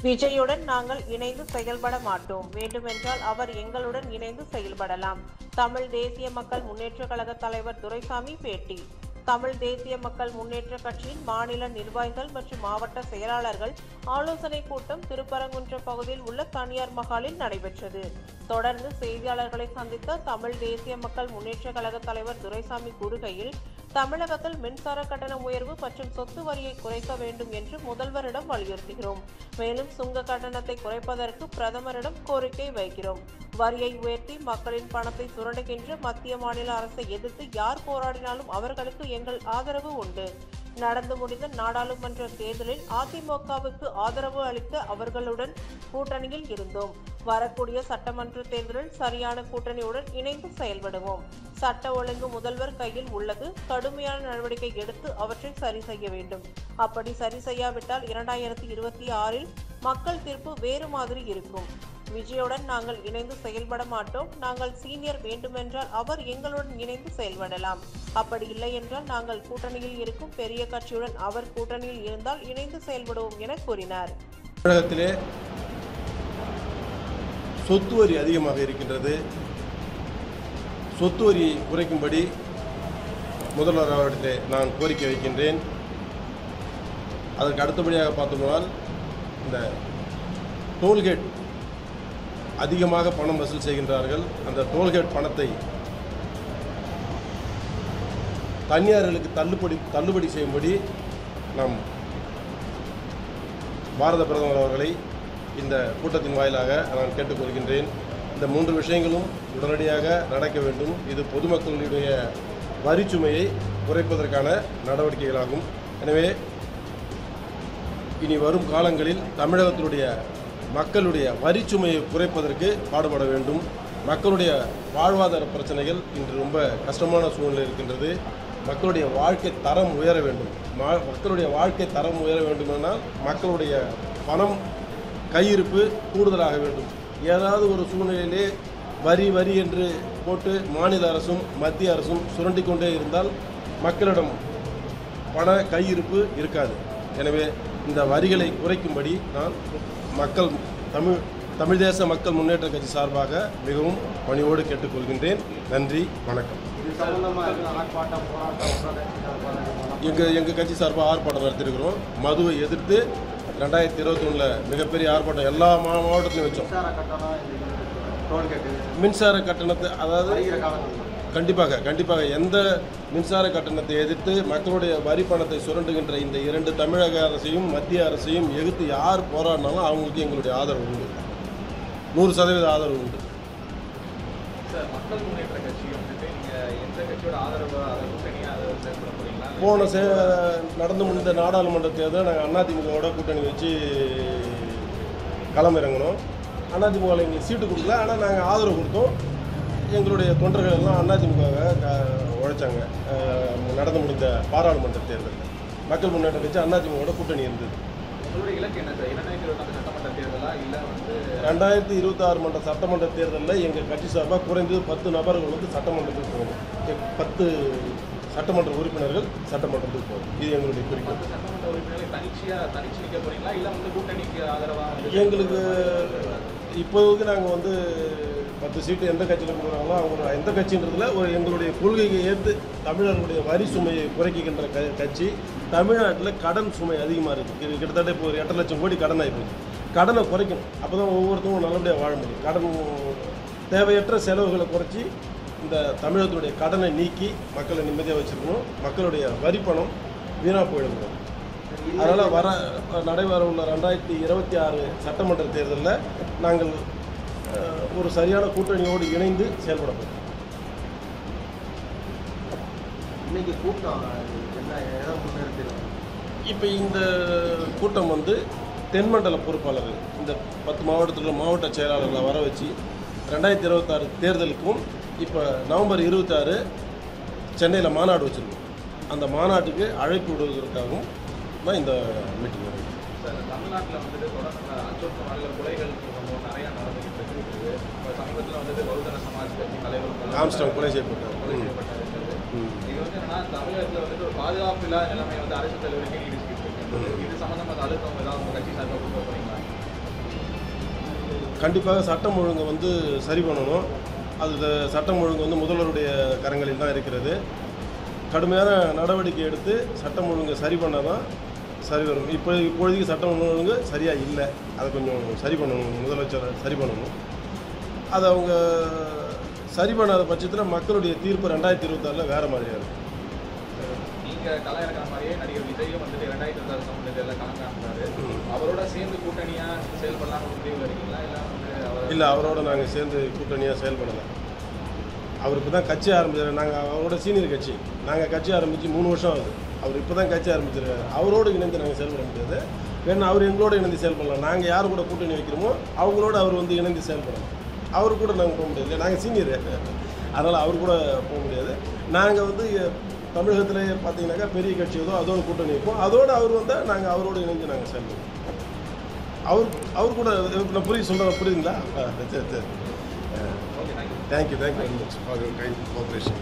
விஜயுடன் நாங்கள் இணைந்து செயல்பட மாட்டோம். வேண்டுமென்றால் அவர் எங்களுடன் இணைந்து செயல்படலாம். தமிழ் தேசிய மக்கள் முன்னேற்றக் கழக தலைவர் துரைசாமி பேட்டி. தமிழ் தேசிய மக்கள் முன்னேற்ற கட்சியின் மாநில நிர்வாகிகள் மற்றும் மாவட்ட செயலாளர்கள் ஆலோசனை கூட்டம் திருப்பரங்குன்றம் பகுதியில் உள்ள தனியார் மகாலில் நடைபெற்றது. தொடர்ந்து செய்தியாளர்களை சந்தித்த தமிழ் தேசிய மக்கள் முன்னேற்ற கழக தலைவர் துரைசாமி கூறுகையில், தமிழகத்தில் மின்சார கட்டண உயர்வு மற்றும் சொத்து வரியை குறைக்க வேண்டும் என்று முதல்வரிடம் வலியுறுத்துகிறோம். மேலும் சுங்க கட்டணத்தை குறைப்பதற்கு பிரதமரிடம் கோரிக்கை வைக்கிறோம். வரியை உயர்த்தி மக்களின் பணத்தை சுரண்டுகின்ற மத்திய மாநில அரசை எதிர்த்து யார் போராடினாலும் அவர்களுக்கு எங்கள் ஆதரவு உண்டு. நடந்து முடிந்த நாடாளுமன்ற தேர்தலில் அதிமுகவுக்கு ஆதரவு அளிக்க அவர்களுடன் கூட்டணியில் இருந்தோம். வரக்கூடிய சட்டமன்ற தேர்தலில் சரியான கூட்டணியுடன் இணைந்து செயல்படுவோம். சட்ட ஒழுங்கு முதல்வர் கையில் உள்ளது. கடுமையான நடவடிக்கை எடுத்து அவற்றை சரி செய்ய வேண்டும். அப்படி சரி செய்யாவிட்டால் 2026 மக்கள் தீர்ப்பு வேறு மாதிரி இருக்கும். விஜயுடன் நாங்கள் இணைந்து செயல்பட மாட்டோம். நாங்கள் சீனியர், வேண்டுமென்றால் அவர் எங்களுடன் இணைந்து செயல்படலாம். அப்படி இல்லை என்றால் நாங்கள் கூட்டணியில் இருக்கும் பெரிய கட்சியுடன் அவர் கூட்டணியில் இருந்தால் இணைந்து செயல்படுவோம் என கூறினார். தமிழகத்திலே சொத்து வரி அதிகமாக இருக்கின்றது. சொத்து வரியை குறைக்கும்படி முதல்வர் அவர்களிடத்திலே நான் கோரிக்கை வைக்கின்றேன். அதற்கு அடுத்தபடியாக பார்த்தோம்னால் இந்த டோல்கேட் அதிகமாக பணம் வசூல் செய்கின்றார்கள். அந்த டோல்கேட் பணத்தை தனியார்களுக்கு தள்ளுபடி செய்யும்படி நாம் பாரத பிரதமர் அவர்களை இந்த கூட்டத்தின் வாயிலாக நான் கேட்டுக்கொள்கின்றேன். இந்த 3 விஷயங்களும் உடனடியாக நடக்க வேண்டும். இது பொதுமக்களுடைய வரிச்சுமையை குறைப்பதற்கான நடவடிக்கைகளாகும். எனவே இனி வரும் காலங்களில் தமிழகத்தினுடைய மக்களுடைய வரிச்சுமையை குறைப்பதற்கு பாடுபட வேண்டும். மக்களுடைய வாழ்வாதார பிரச்சனைகள் இன்று ரொம்ப கஷ்டமான சூழ்நிலை இருக்கின்றது. மக்களுடைய வாழ்க்கை தரம் உயர வேண்டும். மக்களுடைய வாழ்க்கை தரம் உயர வேண்டுமென்றால் மக்களுடைய பணம் கையிருப்பு கூடுதலாக வேண்டும். ஏதாவது ஒரு சூழ்நிலையிலே வரி என்று போட்டு மாநில அரசும் மத்திய அரசும் சுரண்டி கொண்டே இருந்தால் மக்களிடம் பண கையிருப்பு இருக்காது. எனவே இந்த வரிகளை குறைக்கும்படி நான் தமிழ் தேச மக்கள் முன்னேற்ற கட்சி சார்பாக மிகவும் பணிவோடு கேட்டுக்கொள்கின்றேன். நன்றி, வணக்கம். எங்கள் கட்சி சார்பாக ஆர்ப்பாட்டம் நடத்தியிருக்கிறோம். மதுவை எதிர்த்து 2021 மிகப்பெரிய ஆர்ப்பாட்டம் எல்லா மாவட்டத்திலையும் வச்சோம். மின்சார கட்டணத்தை கண்டிப்பாக எந்த மின்சார கட்டணத்தை எதிர்த்து மக்களுடைய வரி பணத்தை சுரண்டுகின்ற இந்த 2 தமிழக அரசையும் மத்திய அரசையும் எதிர்த்து யார் போராடினாலும் அவங்களுக்கு எங்களுடைய ஆதரவு உண்டு. 100% ஆதரவு உண்டு. போன நடந்து முடிந்த நாடாளுமன்ற தேர்தல் நாங்கள் அதிமுகவோட கூட்டணி வச்சு களமிறங்கணும். அதிமுகவில் எங்களுக்கு சீட்டு கொடுக்கல, ஆனால் நாங்கள் ஆதரவு கொடுத்தோம். எங்களுடைய தொண்டர்கள் எல்லாம் அதிமுகவை உழைச்சாங்க. நடந்து முடிந்த பாராளுமன்ற தேர்தலில் மக்கள் முன்னேற்ற கட்சி அதிமுகவோட கூட்டணி இருந்தது. 2026 மன்ற சட்டமன்ற தேர்தலில் எங்கள் கட்சி சார்பாக குறைந்தது 10 நபர்கள் வந்து சட்டமன்றத்துக்கு போகணும். 10 சட்டமன்ற உறுப்பினர்கள் சட்டமன்றத்துக்கு போகணும். இது எங்களுடைய குறிக்கோள். எங்களுக்கு இப்போதைக்கு நாங்கள் வந்து 10 சீட்டு எந்த கட்சியில் கொடுக்குறாங்களோ அவங்க எந்த கட்சின்றதுல எங்களுடைய கொள்கையை ஏற்று தமிழர்களுடைய வரி சுமையை குறைக்கின்ற கட்சி. தமிழ்நாட்டில் கடன் சுமை அதிகமாக இருக்குது. கிட்டத்தட்ட இப்போ ஒரு 8 லட்சம் கோடி கடன் ஆகிப்போச்சு. கடனை குறைக்கணும். அப்போ தான் ஒவ்வொருத்தரும் நல்லபடியாக வாழ முடியும். கடன் தேவையற்ற செலவுகளை குறைச்சி இந்த தமிழகத்துடைய கடனை நீக்கி மக்களை நிம்மதியாக வச்சுருக்கணும். மக்களுடைய வரி பணம் வீணாக போயிடணும். அதனால் நடைபெற உள்ள 2026 சட்டமன்ற தேர்தலில் நாங்கள் ஒரு சரியான கூட்டணியோடு இணைந்து செயல்படணும். இன்னைக்கு கூட்டம் இப்போ இந்த கூட்டம் வந்து தென்மண்டல பொறுப்பாளர்கள் இந்த 10 மாவட்டத்தில் மாவட்ட செயலாளர்களை வர வச்சு 2026 தேர்தலுக்கும் இப்போ நவம்பர் 26 சென்னையில் மாநாடு வச்சுருக்கோம். அந்த மாநாட்டுக்கு அழைப்பு விடுவதற்காகவும் தான் இந்த மீட்டிங் நடக்குது. தமிழ்நாட்டில் வந்துட்டு தொடர்ந்து அச்சோட்டு கொலைகள் நிறையா நடந்துகிட்டு இருக்குது. சமீபத்தில் வந்துட்டு பகுஜன சமாஜ் கட்சி தலைவர் ஆம்ஸ்ட்ராங் கொலை செய்யப்பட்டார். இது வந்து என்னன்னா தமிழகத்தில் வந்துட்டு ஒரு பாதுகாப்பு இல்லாத நிலைமை வந்து அரசு தலைவருக்கு நீடிச்சுக்கிட்டு இருக்கு. இது சம்மந்தமாக அழுத்தம் ஏதாவது உங்கள் கட்சி சார்பாக கொடுக்க போறீங்களா? கண்டிப்பாக சட்டம் ஒழுங்கை வந்து சரி பண்ணணும். அது சட்டம் ஒழுங்கு வந்து முதல்வருடைய கரங்களில் தான் இருக்கிறது. கடுமையான நடவடிக்கை எடுத்து சட்டம் ஒழுங்கை சரி பண்ணால் தான் சரி வரும். இப்போதைக்கு சட்டம் ஒழுங்கு சரியாக இல்லை. அதை கொஞ்சம் சரி பண்ணணும், முதலமைச்சர் சரி பண்ணணும். அதை அவங்க சரி பண்ணாத பட்சத்தில் மக்களுடைய தீர்ப்பு 2026 வேறு மாதிரியாக இருக்கும். நீங்கள் களை இறக்கிற மாதிரியே நடிகர் விஜயும் வந்துட்டு 2026 சம்பந்தத்தில் களம் காண்றாரு. அவரோட சேர்ந்து கூட்டணியாக செயல்படலாம் ஒரு முடிவில் இருக்கீங்களா? இல்லை அவரோட நாங்கள் சேர்ந்து கூட்டணியாக செயல்படலை. அவர் இப்போ தான் கட்சி ஆரம்பிச்சார். நாங்கள் அவரோட சீனியர் கட்சி. நாங்கள் கட்சி ஆரம்பித்து 3 வருஷம் ஆகுது. அவர் இப்போ தான் கட்சி ஆரம்பிச்சிருக்காரு. அவரோடு இணைந்து நாங்கள் செயல்பட முடியாது. வேணா அவர் எங்களோட இணைந்து செயல்படலாம். நாங்கள் யார் கூட கூட்டணி வைக்கிறோமோ அவங்களோட அவர் வந்து இணைந்து செயல்படலாம். அவர் கூட நாங்கள் போக முடியாது. நாங்கள் சீனியர், அதனால் அவர் கூட போக முடியாது. நாங்கள் வந்து தமிழகத்திலே பார்த்தீங்கன்னாக்கா பெரிய கட்சி ஏதோ அதோட கூட்டணி வைப்போம். அதோடு அவர் வந்தால் நாங்கள் அவரோடு இணைந்து நாங்கள் செயல்படுவோம். அவர் கூட நான் புரியுதுங்களா? சரி சரி. Thank you very much for your kind cooperation.